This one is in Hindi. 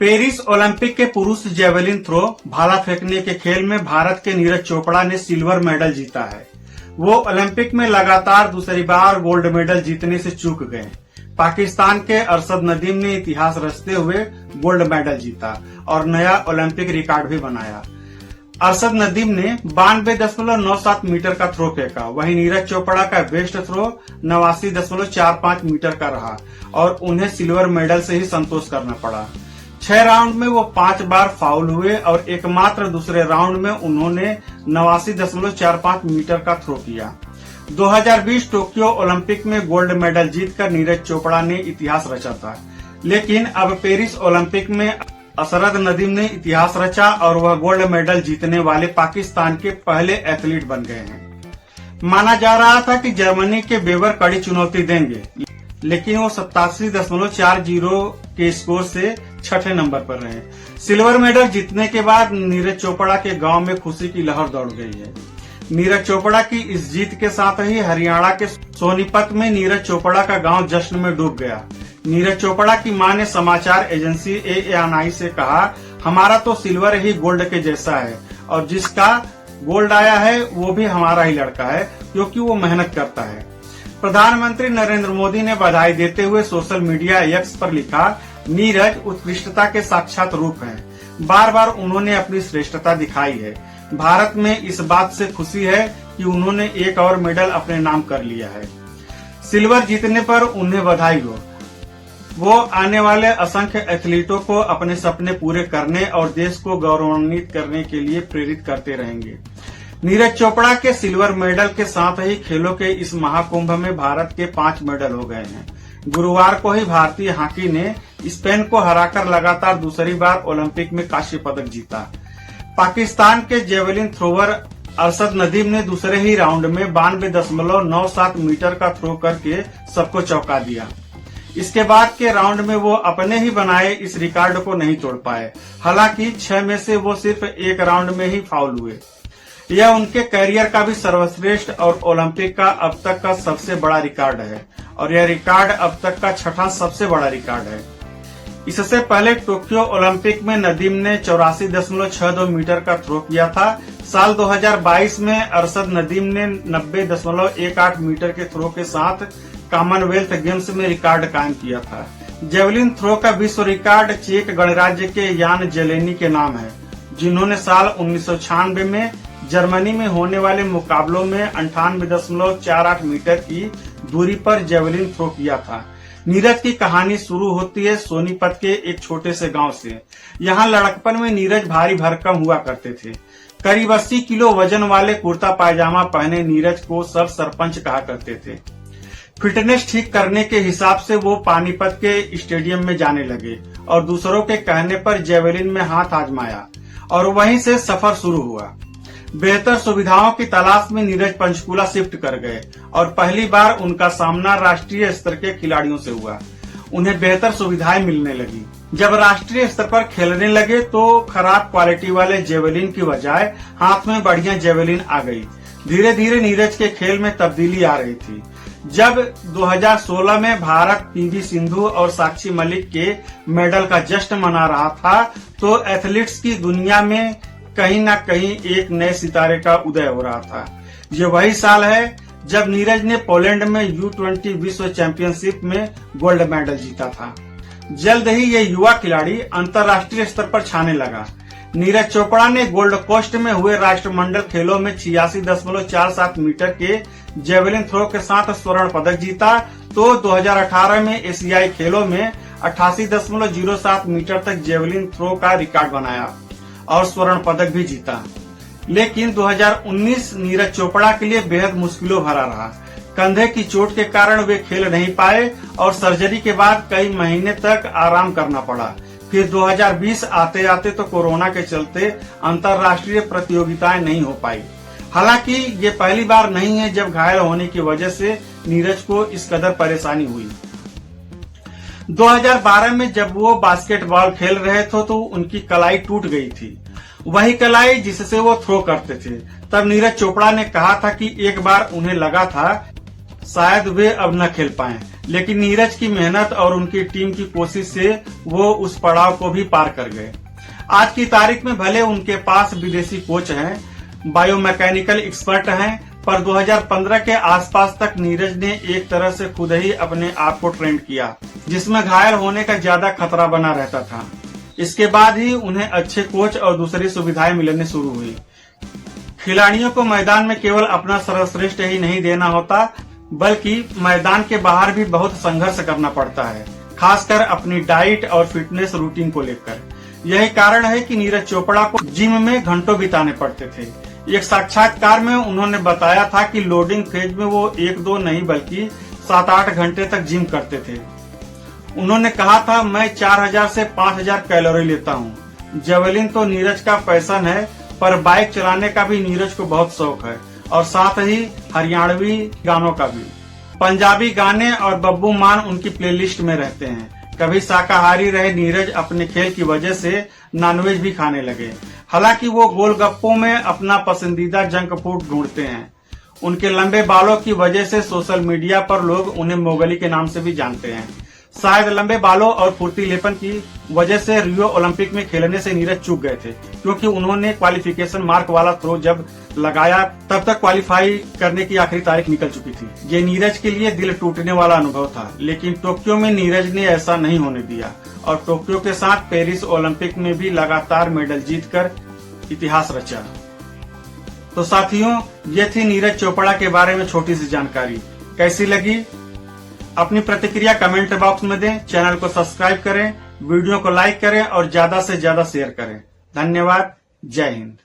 पेरिस ओलंपिक के पुरुष जेवलिन थ्रो भाला फेंकने के खेल में भारत के नीरज चोपड़ा ने सिल्वर मेडल जीता है। वो ओलंपिक में लगातार दूसरी बार गोल्ड मेडल जीतने से चूक गए। पाकिस्तान के अरशद नदीम ने इतिहास रचते हुए गोल्ड मेडल जीता और नया ओलंपिक रिकॉर्ड भी बनाया। अरशद नदीम ने 92.97 मीटर का थ्रो फेंका, वहीं नीरज चोपड़ा का बेस्ट थ्रो 89.45 मीटर का रहा और उन्हें सिल्वर मेडल से ही संतोष करना पड़ा। 6 राउंड में वो 5 बार फाउल हुए और एकमात्र दूसरे राउंड में उन्होंने 89.45 मीटर का थ्रो किया। 2020 टोक्यो ओलंपिक में गोल्ड मेडल जीतकर नीरज चोपड़ा ने इतिहास रचा था, लेकिन अब पेरिस ओलंपिक में अरशद नदीम ने इतिहास रचा और वह गोल्ड मेडल जीतने वाले पाकिस्तान के पहले एथलीट बन गए हैं। माना जा रहा था कि जर्मनी के बेवर कड़ी चुनौती देंगे, लेकिन वो 87.40 के स्कोर से छठे नंबर पर रहे। सिल्वर मेडल जीतने के बाद नीरज चोपड़ा के गांव में खुशी की लहर दौड़ गई है। नीरज चोपड़ा की इस जीत के साथ ही हरियाणा के सोनीपत में नीरज चोपड़ा का गांव जश्न में डूब गया। नीरज चोपड़ा की मां ने समाचार एजेंसी ANI से कहा, हमारा तो सिल्वर ही गोल्ड के जैसा है और जिसका गोल्ड आया है वो भी हमारा ही लड़का है, क्योंकि वो मेहनत करता है। प्रधानमंत्री नरेंद्र मोदी ने बधाई देते हुए सोशल मीडिया X पर लिखा, नीरज उत्कृष्टता के साक्षात रूप हैं। बार बार उन्होंने अपनी श्रेष्ठता दिखाई है। भारत में इस बात से खुशी है कि उन्होंने एक और मेडल अपने नाम कर लिया है। सिल्वर जीतने पर उन्हें बधाई हो। वो आने वाले असंख्य एथलीटों को अपने सपने पूरे करने और देश को गौरवान्वित करने के लिए प्रेरित करते रहेंगे। नीरज चोपड़ा के सिल्वर मेडल के साथ ही खेलों के इस महाकुंभ में भारत के 5 मेडल हो गए हैं। गुरुवार को ही भारतीय हॉकी ने स्पेन को हराकर लगातार दूसरी बार ओलंपिक में कांस्य पदक जीता। पाकिस्तान के जेवलिन थ्रोवर अरशद नदीम ने दूसरे ही राउंड में 92.97 मीटर का थ्रो करके सबको चौंका दिया। इसके बाद के राउंड में वो अपने ही बनाए इस रिकॉर्ड को नहीं तोड़ पाए। हालांकि 6 में से वो सिर्फ एक राउंड में ही फाउल हुए। यह उनके करियर का भी सर्वश्रेष्ठ और ओलंपिक का अब तक का सबसे बड़ा रिकॉर्ड है और यह रिकॉर्ड अब तक का 6ठा सबसे बड़ा रिकॉर्ड है। इससे पहले टोक्यो ओलंपिक में नदीम ने 84.62 मीटर का थ्रो किया था। साल 2022 में अरशद नदीम ने 90.18 मीटर के थ्रो के साथ कॉमनवेल्थ गेम्स में रिकॉर्ड कायम किया था। जेवलिन थ्रो का विश्व रिकॉर्ड चेक गणराज्य के यान जेलेनी के नाम है, जिन्होंने साल 1996 में जर्मनी में होने वाले मुकाबलों में 98.48 मीटर की दूरी पर जेवलिन थ्रो किया था। नीरज की कहानी शुरू होती है सोनीपत के एक छोटे से गांव से। यहाँ लड़कपन में नीरज भारी भरकम हुआ करते थे। करीब 80 किलो वजन वाले कुर्ता पायजामा पहने नीरज को सब सरपंच कहा करते थे। फिटनेस ठीक करने के हिसाब से वो पानीपत के स्टेडियम में जाने लगे और दूसरों के कहने पर जेवलिन में हाथ आजमाया और वहीं से सफर शुरू हुआ। बेहतर सुविधाओं की तलाश में नीरज पंचकुला शिफ्ट कर गए और पहली बार उनका सामना राष्ट्रीय स्तर के खिलाड़ियों से हुआ। उन्हें बेहतर सुविधाएं मिलने लगी। जब राष्ट्रीय स्तर पर खेलने लगे तो खराब क्वालिटी वाले जेवलिन की बजाय हाथ में बढ़िया जेवलिन आ गई। धीरे धीरे नीरज के खेल में तब्दीली आ रही थी। जब 2016 में भारत PV सिंधु और साक्षी मलिक के मेडल का जश्न मना रहा था, तो एथलीट्स की दुनिया में कहीं न कहीं एक नए सितारे का उदय हो रहा था। ये वही साल है जब नीरज ने पोलैंड में U20 विश्व चैंपियनशिप में गोल्ड मेडल जीता था। जल्द ही ये युवा खिलाड़ी अंतर्राष्ट्रीय स्तर पर छाने लगा। नीरज चोपड़ा ने गोल्ड कोस्ट में हुए राष्ट्रमंडल खेलों में 86.47 मीटर के जेवलिन थ्रो के साथ स्वर्ण पदक जीता, तो 2018 में एशियाई खेलों में 88.07 मीटर तक जेवलिन थ्रो का रिकॉर्ड बनाया और स्वर्ण पदक भी जीता। लेकिन 2019 नीरज चोपड़ा के लिए बेहद मुश्किलों भरा रहा। कंधे की चोट के कारण वे खेल नहीं पाए और सर्जरी के बाद कई महीने तक आराम करना पड़ा। फिर 2020 आते आते तो कोरोना के चलते अंतर्राष्ट्रीय प्रतियोगिताएं नहीं हो पाई। हालांकि ये पहली बार नहीं है जब घायल होने की वजह से नीरज को इस कदर परेशानी हुई। 2012 में जब वो बास्केटबॉल खेल रहे थे तो उनकी कलाई टूट गई थी, वही कलाई जिससे वो थ्रो करते थे। तब नीरज चोपड़ा ने कहा था कि एक बार उन्हें लगा था शायद वे अब न खेल पाएं, लेकिन नीरज की मेहनत और उनकी टीम की कोशिश से वो उस पड़ाव को भी पार कर गए। आज की तारीख में भले उनके पास विदेशी कोच हैं, बायोमैकेनिकल एक्सपर्ट हैं, पर 2015 के आसपास तक नीरज ने एक तरह से खुद ही अपने आप को ट्रेंड किया, जिसमें घायल होने का ज्यादा खतरा बना रहता था। इसके बाद ही उन्हें अच्छे कोच और दूसरी सुविधाएं मिलने शुरू हुई। खिलाड़ियों को मैदान में केवल अपना सर्वश्रेष्ठ ही नहीं देना होता, बल्कि मैदान के बाहर भी बहुत संघर्ष करना पड़ता है, खासकर अपनी डाइट और फिटनेस रूटीन को लेकर। यही कारण है कि नीरज चोपड़ा को जिम में घंटों बिताने पड़ते थे। एक साक्षात्कार में उन्होंने बताया था कि लोडिंग फेज में वो 1-2 नहीं बल्कि 7-8 घंटे तक जिम करते थे। उन्होंने कहा था, मैं 4000 से 5000 कैलोरी लेता हूँ। जेवलिन तो नीरज का पैशन है, पर बाइक चलाने का भी नीरज को बहुत शौक है, और साथ ही हरियाणवी गानों का भी। पंजाबी गाने और बब्बू मान उनकी प्लेलिस्ट में रहते हैं। कभी शाकाहारी रहे नीरज अपने खेल की वजह से नॉनवेज भी खाने लगे। हालांकि वो गोलगप्पों में अपना पसंदीदा जंक फूड ढूंढते हैं। उनके लंबे बालों की वजह से सोशल मीडिया पर लोग उन्हें मोगली के नाम से भी जानते हैं। शायद लंबे बालों और फुर्तीलेपन की वजह से रियो ओलंपिक में खेलने से नीरज चूक गए थे, क्योंकि उन्होंने क्वालिफिकेशन मार्क वाला थ्रो जब लगाया तब तक क्वालिफाई करने की आखिरी तारीख निकल चुकी थी। ये नीरज के लिए दिल टूटने वाला अनुभव था, लेकिन टोक्यो में नीरज ने ऐसा नहीं होने दिया और टोक्यो के साथ पेरिस ओलंपिक में भी लगातार मेडल जीतकर इतिहास रचा। तो साथियों, ये थी नीरज चोपड़ा के बारे में छोटी सी जानकारी। कैसी लगी? अपनी प्रतिक्रिया कमेंट बॉक्स में दें। चैनल को सब्सक्राइब करें, वीडियो को लाइक करें और ज्यादा से ज्यादा शेयर करें। धन्यवाद। जय हिंद।